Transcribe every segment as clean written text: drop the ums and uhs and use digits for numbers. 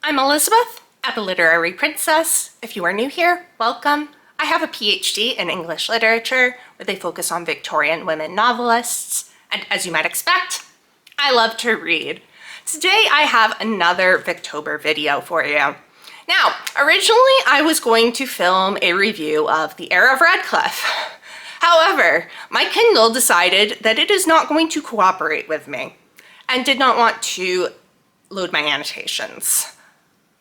I'm Elizabeth at the Literary Princess. If you are new here, welcome. I have a PhD in English literature with a focus on Victorian women novelists, and as you might expect, I love to read. Today I have another Victober video for you. Now, originally I was going to film a review of The Heir of Redcliffe. However, my Kindle decided that it is not going to cooperate with me and did not want to load my annotations.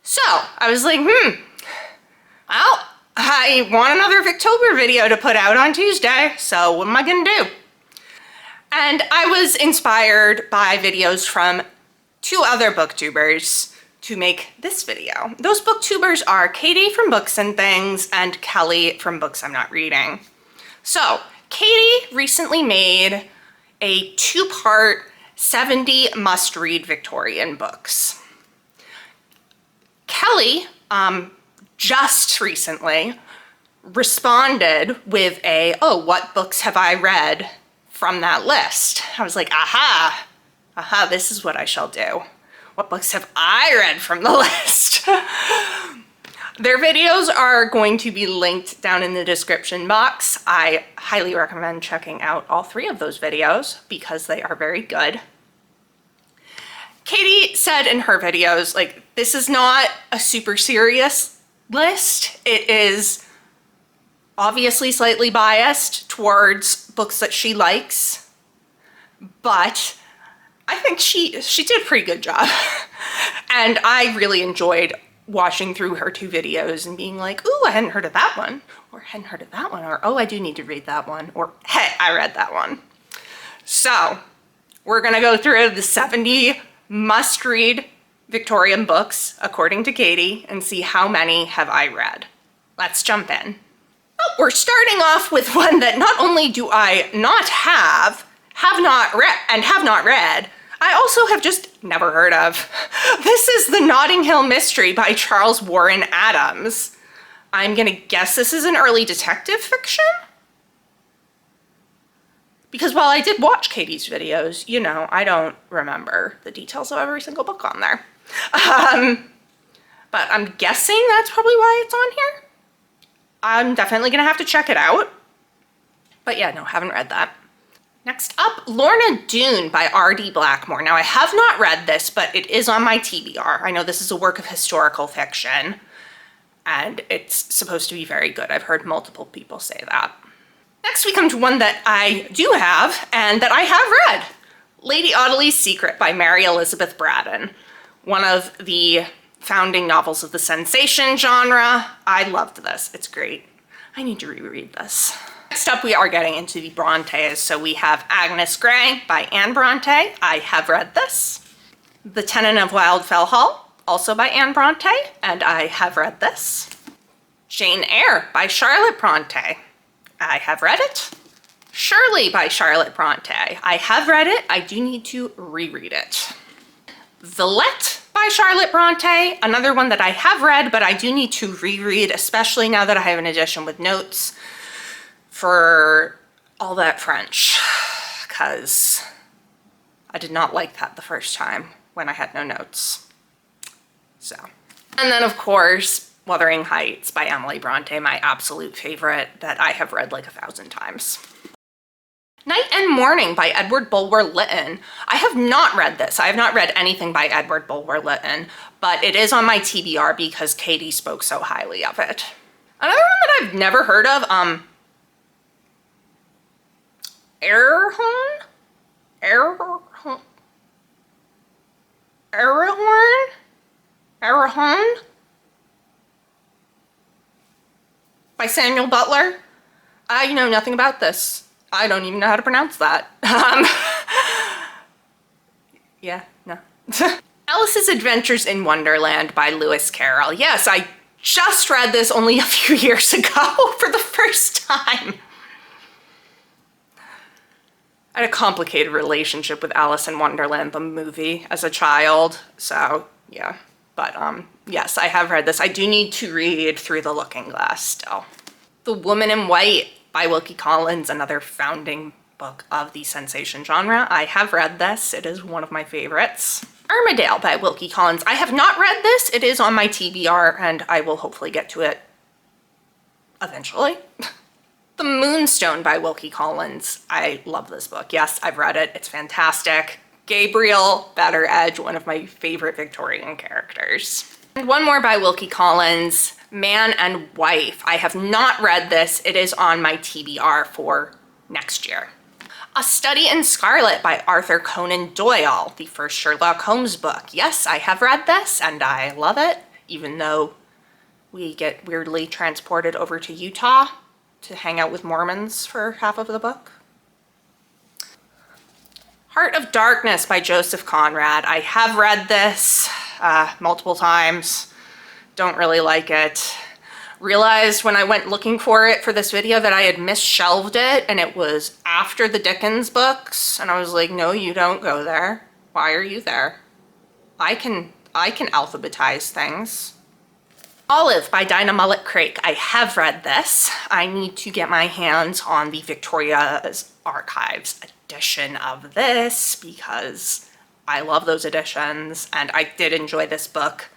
So I was like, well, I want another Victober video to put out on Tuesday, so what am I gonna do? And I was inspired by videos from two other booktubers to make this video. Those booktubers are Katie from Books and Things and Kelly from Books I'm Not Reading. So Katie recently made a two-part 70 must-read Victorian books. Kelly just recently responded with a, oh, what books have I read from that list? I was like, aha, this is what I shall do. What books have I read from the list? Their videos are going to be linked down in the description box. I highly recommend checking out all three of those videos because they are very good. Katie said in her videos, like, this is not a super serious list. It is obviously slightly biased towards books that she likes, but I think she did a pretty good job. And I really enjoyed watching through her two videos and being like, ooh, I hadn't heard of that one, or I hadn't heard of that one, or oh, I do need to read that one, or hey, I read that one. So we're gonna go through the 70 must-read Victorian books, according to Katie, and see how many have I read. Let's jump in. Oh, we're starting off with one that not only do I not have not read, I also have just never heard of. This is The Notting Hill Mystery by Charles Warren Adams. I'm gonna guess this is an early detective fiction? Because while I did watch Katie's videos, you know, I don't remember the details of every single book on there. But I'm guessing that's probably why it's on here. I'm definitely gonna have to check it out. But yeah, no, haven't read that. Next up, Lorna Doone by R.D. Blackmore. Now, I have not read this, but it is on my TBR. I know this is a work of historical fiction, and it's supposed to be very good. I've heard multiple people say that. Next, we come to one that I do have, and that I have read. Lady Audley's Secret by Mary Elizabeth Braddon. One of the founding novels of the sensation genre. I loved this, it's great. I need to reread this. Next up, we are getting into the Brontes. So we have Agnes Grey by Anne Bronte. I have read this. The Tenant of Wildfell Hall, also by Anne Bronte, and I have read this. Jane Eyre by Charlotte Bronte. I have read it. Shirley by Charlotte Bronte. I have read it. I do need to reread it. Villette by Charlotte Bronte. Another one that I have read, but I do need to reread, especially now that I have an edition with notes for all that French, because I did not like that the first time when I had no notes. So, and then of course, Wuthering Heights by Emily Bronte, my absolute favorite that I have read like 1,000 times. Night and Morning by Edward Bulwer Lytton. I have not read this. I have not read anything by Edward Bulwer Lytton, but it is on my TBR because Katie spoke so highly of it. Another one that I've never heard of, Arahorn by Samuel Butler. I know nothing about this. I don't even know how to pronounce that. Yeah, no. Alice's Adventures in Wonderland by Lewis Carroll. Yes, I just read this only a few years ago for the first time. I had a complicated relationship with Alice in Wonderland, the movie, as a child, so yeah. But yes, I have read this. I do need to read Through the Looking Glass still. The Woman in White by Wilkie Collins, another founding book of the sensation genre. I have read this. It is one of my favorites. Armadale by Wilkie Collins. I have not read this. It is on my TBR and I will hopefully get to it eventually. The Moonstone by Wilkie Collins. I love this book. Yes, I've read it. It's fantastic. Gabriel Batter Edge, one of my favorite Victorian characters. And one more by Wilkie Collins, Man and Wife. I have not read this. It is on my TBR for next year. A Study in Scarlet by Arthur Conan Doyle, the first Sherlock Holmes book. Yes, I have read this and I love it, even though we get weirdly transported over to Utah to hang out with Mormons for half of the book. Heart of Darkness by Joseph Conrad. I have read this multiple times. Don't really like it. Realized when I went looking for it for this video that I had misshelved it and it was after the Dickens books. And I was like, no, you don't go there. Why are you there? I can alphabetize things. Olive by Dinah Mullet-Craik. I have read this. I need to get my hands on the Victoria's Archives edition of this because I love those editions and I did enjoy this book.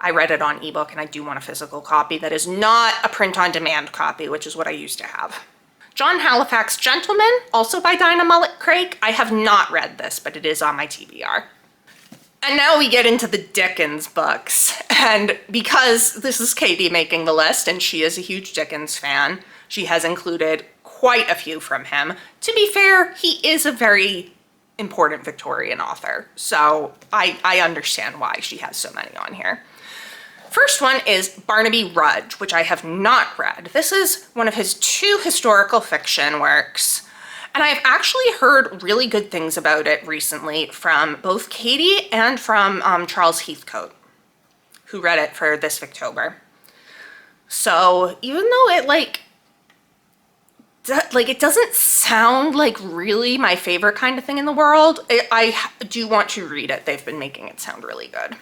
I read it on ebook and I do want a physical copy that is not a print-on-demand copy, which is what I used to have. John Halifax Gentleman, also by Dinah Mullet-Craik. I have not read this, but it is on my TBR. And now we get into the Dickens books. And because this is Katie making the list and she is a huge Dickens fan, she has included quite a few from him. To be fair, he is a very important Victorian author, so I understand why she has so many on here. First one is Barnaby Rudge, which I have not read. This is one of his 2 historical fiction works. And I've actually heard really good things about it recently from both Katie and from Charles Heathcote, who read it for this Victober. So even though it it doesn't sound like really my favorite kind of thing in the world, I do want to read it. They've been making it sound really good.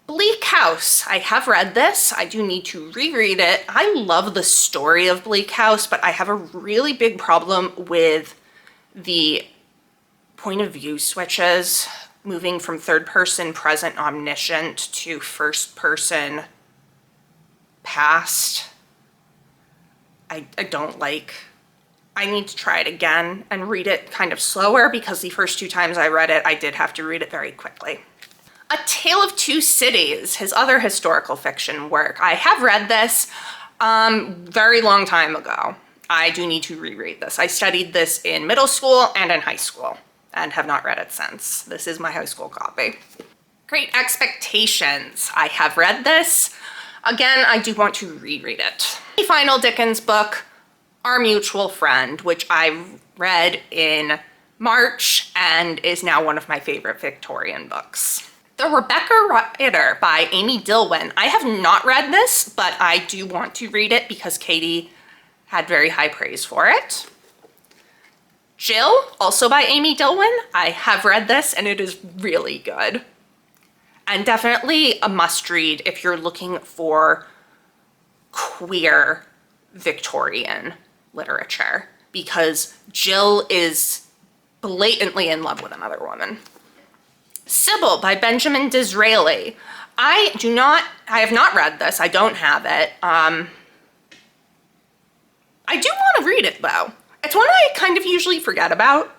Bleak House. I have read this. I do need to reread it. I love the story of Bleak House, but I have a really big problem with the point of view switches, moving from third person present omniscient to first person past. I don't like. I need to try it again and read it kind of slower because the first 2 times I read it, I did have to read it very quickly. A Tale of Two Cities, his other historical fiction work. I have read this very long time ago. I do need to reread this. I studied this in middle school and in high school and have not read it since. This is my high school copy. Great Expectations. I have read this. Again, I do want to reread it. The final Dickens book, Our Mutual Friend, which I read in March and is now one of my favorite Victorian books. The Rebecca Rider by Amy Dilwyn. I have not read this, but I do want to read it because Katie had very high praise for it. Jill, also by Amy Dilwyn. I have read this and it is really good. And definitely a must-read if you're looking for queer Victorian literature because Jill is blatantly in love with another woman. Sybil by Benjamin Disraeli. I have not read this. I don't have it. I do want to read it though. It's one I kind of usually forget about,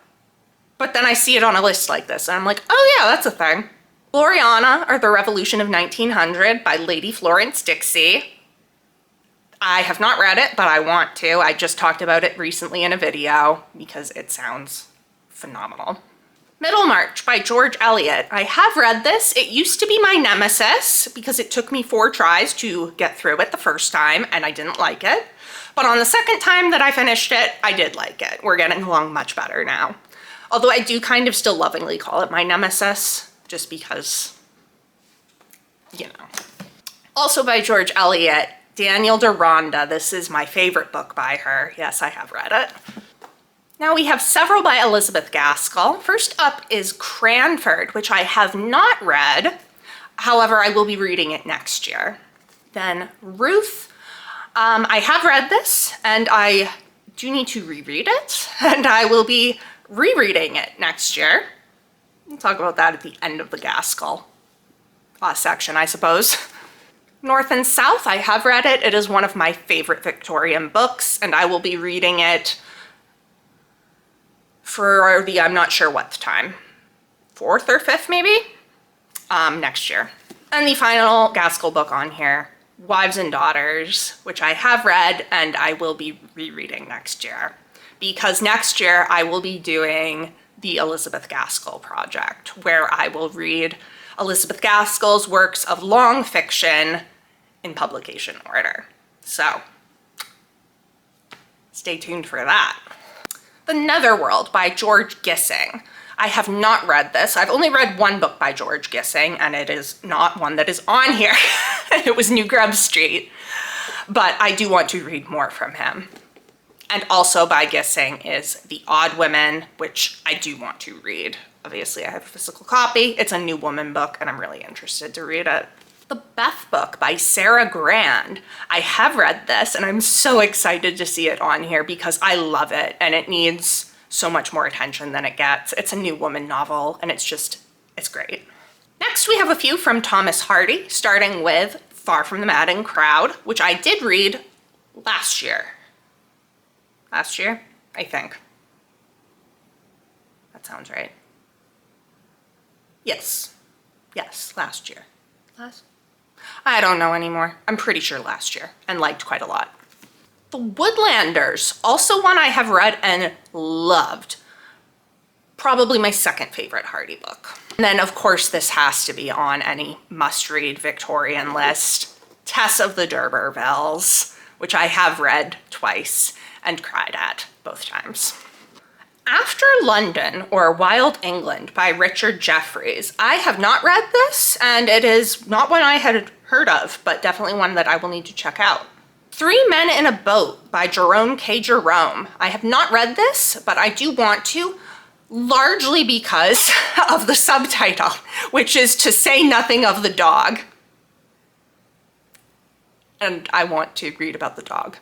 but then I see it on a list like this and I'm like, oh yeah, that's a thing. Gloriana, or The Revolution of 1900 by Lady Florence Dixie. I have not read it, but I want to. I just talked about it recently in a video because it sounds phenomenal. Middlemarch by George Eliot. I have read this. It used to be my nemesis because it took me 4 tries to get through it the first time and I didn't like it. But on the second time that I finished it, I did like it. We're getting along much better now. Although I do kind of still lovingly call it my nemesis just because, you know. Also by George Eliot, Daniel Deronda. This is my favorite book by her. Yes, I have read it. Now we have several by Elizabeth Gaskell. First up is Cranford, which I have not read. However, I will be reading it next year. Then Ruth. I have read this and I do need to reread it and I will be rereading it next year. We'll talk about that at the end of the Gaskell section, I suppose. North and South, I have read it. It is one of my favorite Victorian books, and I will be reading it for the, I'm not sure what time, 4th or 5th maybe, next year. And the final Gaskell book on here, Wives and Daughters, which I have read and I will be rereading next year. Because next year I will be doing the Elizabeth Gaskell project, where I will read Elizabeth Gaskell's works of long fiction in publication order. So stay tuned for that. The Netherworld by George Gissing. I have not read this. I've only read one book by George Gissing, and it is not one that is on here. It was New Grub Street, but I do want to read more from him. And also by Gissing is The Odd Women, which I do want to read. Obviously, I have a physical copy. It's a New Woman book, and I'm really interested to read it. The Beth Book by Sarah Grand. I have read this, and I'm so excited to see it on here because I love it, and it needs so much more attention than it gets. It's a New Woman novel, and it's great. Next, we have a few from Thomas Hardy, starting with Far from the Madding Crowd, which I did read last year. Last year, I think. That sounds right. Yes, last year. I don't know anymore. I'm pretty sure last year, and liked quite a lot. The Woodlanders, also one I have read and loved. Probably my second favorite Hardy book. And then of course this has to be on any must-read Victorian list. Tess of the D'Urbervilles, which I have read twice and cried at both times. After London, or Wild England by Richard Jefferies. I have not read this, and it is not one I had heard of, but definitely one that I will need to check out. Three Men in a Boat by Jerome K. Jerome. I have not read this, but I do want to, largely because of the subtitle, which is To Say Nothing of the Dog. And I want to read about the dog.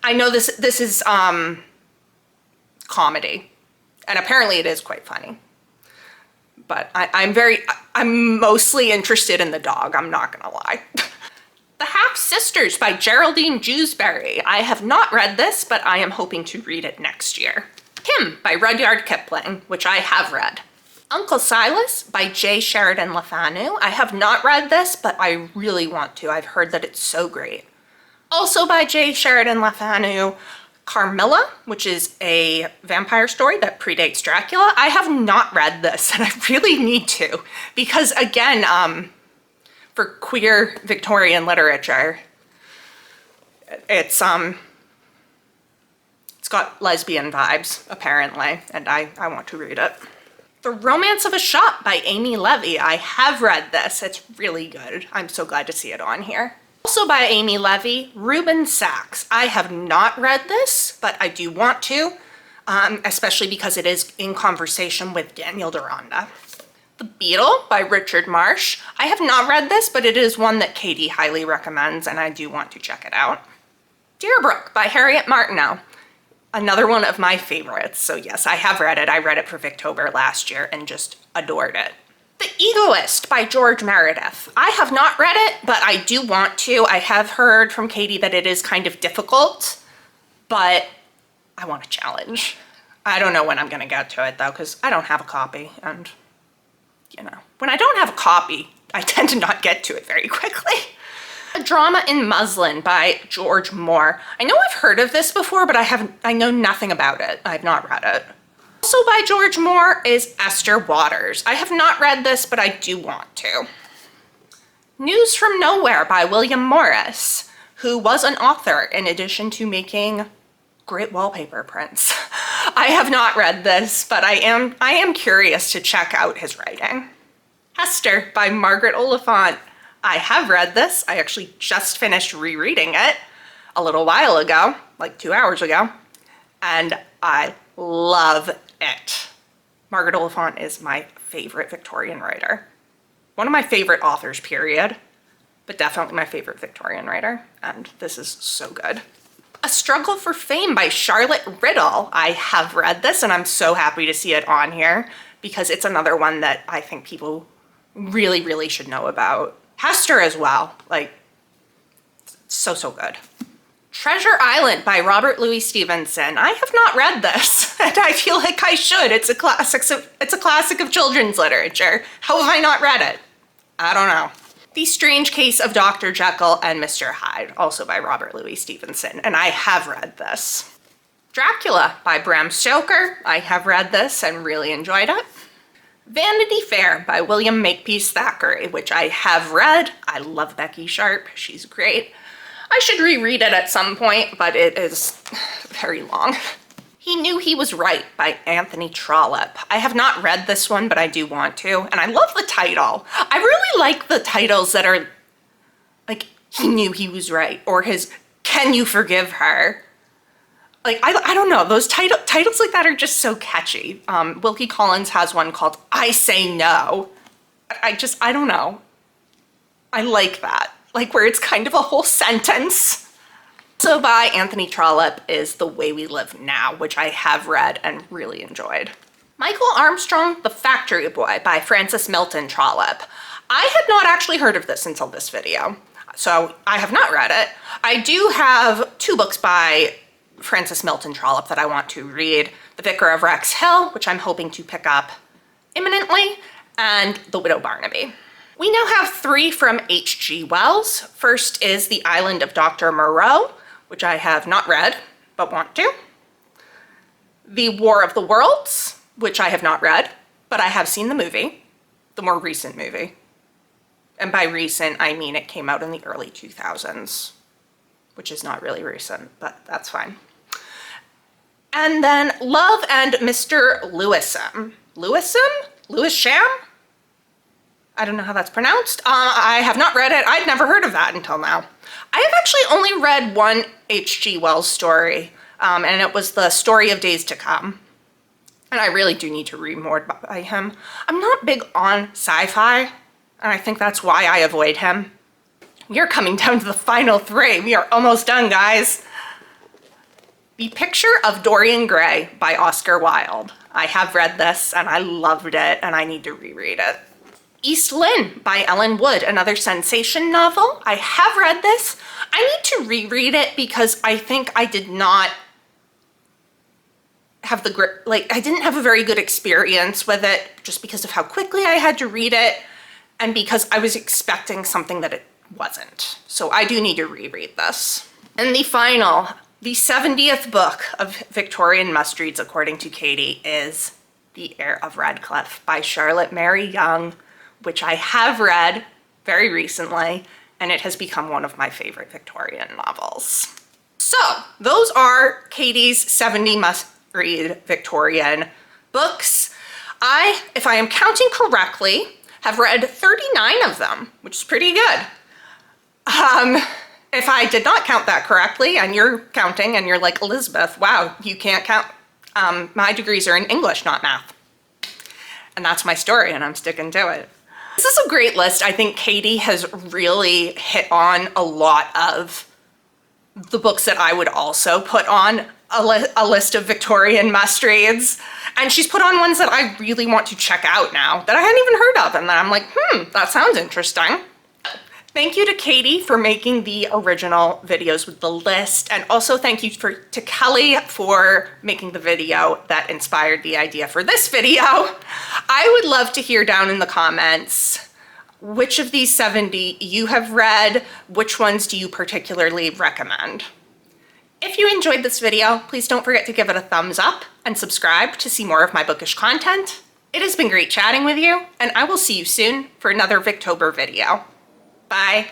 I know this is comedy, and apparently it is quite funny. But I'm mostly interested in the dog, I'm not gonna lie. The Half Sisters by Geraldine Jewsbury. I have not read this, but I am hoping to read it next year. Him by Rudyard Kipling, which I have read. Uncle Silas by J. Sheridan LeFanu. I have not read this, but I really want to. I've heard that it's so great. Also by J. Sheridan LeFanu, Carmilla, which is a vampire story that predates Dracula. I have not read this, and I really need to, because again, for queer Victorian literature, it's got lesbian vibes, apparently, and I want to read it. The Romance of a Shop by Amy Levy. I have read this. It's really good. I'm so glad to see it on here. Also by Amy Levy, Reuben Sachs. I have not read this, but I do want to, especially because it is in conversation with Daniel Deronda. The Beetle by Richard Marsh. I have not read this, but it is one that Katie highly recommends, and I do want to check it out. Deerbrook by Harriet Martineau. Another one of my favorites, so yes, I have read it. I read it for Victober last year and just adored it. The Egoist by George Meredith. I have not read it, but I do want to. I have heard from Katie that it is kind of difficult, but I want a challenge. I don't know when I'm gonna get to it though, because I don't have a copy, and you know, when I don't have a copy, I tend to not get to it very quickly. A Drama in Muslin by George Moore. I know I've heard of this before, but I know nothing about it. I've not read it. Also by George Moore is Esther Waters. I have not read this, but I do want to. News from Nowhere by William Morris, who was an author in addition to making great wallpaper prints. I have not read this, but I am curious to check out his writing. Hester by Margaret Oliphant. I have read this. I actually just finished rereading it a little while ago, like 2 hours ago, and I love it. Margaret Oliphant is my favorite Victorian writer. One of my favorite authors, period, but definitely my favorite Victorian writer, and this is so good. A Struggle for Fame by Charlotte Riddle. I have read this, and I'm so happy to see it on here. because it's another one that I think people really, really should know about. Hester as well, like, so, so good. Treasure Island by Robert Louis Stevenson. I have not read this, and I feel like I should. It's a classic of children's literature. How have I not read it? I don't know. The Strange Case of Dr. Jekyll and Mr. Hyde, also by Robert Louis Stevenson, and I have read this. Dracula by Bram Stoker. I have read this and really enjoyed it. Vanity Fair by William Makepeace Thackeray, which I have read. I love Becky Sharp. She's great. I should reread it at some point, but it is very long. He Knew He Was Right by Anthony Trollope. I have not read this one, but I do want to, and I love the title. I really like the titles that are like, He Knew He Was Right, or his Can You Forgive Her? Like, I don't know, those titles like that are just so catchy. Wilkie Collins has one called I Say No. I don't know. I like that. Like, where it's kind of a whole sentence. Also by Anthony Trollope is The Way We Live Now, which I have read and really enjoyed. Michael Armstrong, The Factory Boy by Francis Milton Trollope. I had not actually heard of this until this video, so I have not read it. I do have 2 books by Francis Milton Trollope that I want to read. The Vicar of Wrexhill, which I'm hoping to pick up imminently, and The Widow Barnaby. We now have 3 from H.G. Wells. First is The Island of Dr. Moreau, which I have not read, but want to. The War of the Worlds, which I have not read, but I have seen the movie, the more recent movie. And by recent, I mean it came out in the early 2000s, which is not really recent, but that's fine. And then Love and Mr. Lewisham. Lewisham? I don't know how that's pronounced. I have not read it. I'd never heard of that until now. I have actually only read one H.G. Wells story, and it was The Story of Days to Come. And I really do need to read more by him. I'm not big on sci-fi, and I think that's why I avoid him. We are coming down to the final 3. We are almost done, guys. The Picture of Dorian Gray by Oscar Wilde. I have read this, and I loved it, and I need to reread it. East Lynne by Ellen Wood, another sensation novel. I have read this. I need to reread it because I think I did not have I didn't have a very good experience with it just because of how quickly I had to read it and because I was expecting something that it wasn't. So I do need to reread this. And the final, the 70th book of Victorian must-reads according to Katie is The Heir of Redcliffe by Charlotte Mary Young, which I have read very recently, and it has become one of my favorite Victorian novels. So those are Katie's 70 must-read Victorian books. If I am counting correctly, have read 39 of them, which is pretty good. If I did not count that correctly, and you're counting and you're like, Elizabeth, wow, you can't count. My degrees are in English, not math. And that's my story, and I'm sticking to it. This is a great list. I think Katie has really hit on a lot of the books that I would also put on a list of Victorian must-reads. And she's put on ones that I really want to check out now that I hadn't even heard of. And then I'm like, that sounds interesting. Thank you to Katie for making the original videos with the list. And also thank you to Kelly for making the video that inspired the idea for this video. I would love to hear down in the comments which of these 70 you have read, which ones do you particularly recommend. If you enjoyed this video, please don't forget to give it a thumbs up and subscribe to see more of my bookish content. It has been great chatting with you, and I will see you soon for another Victober video. Bye.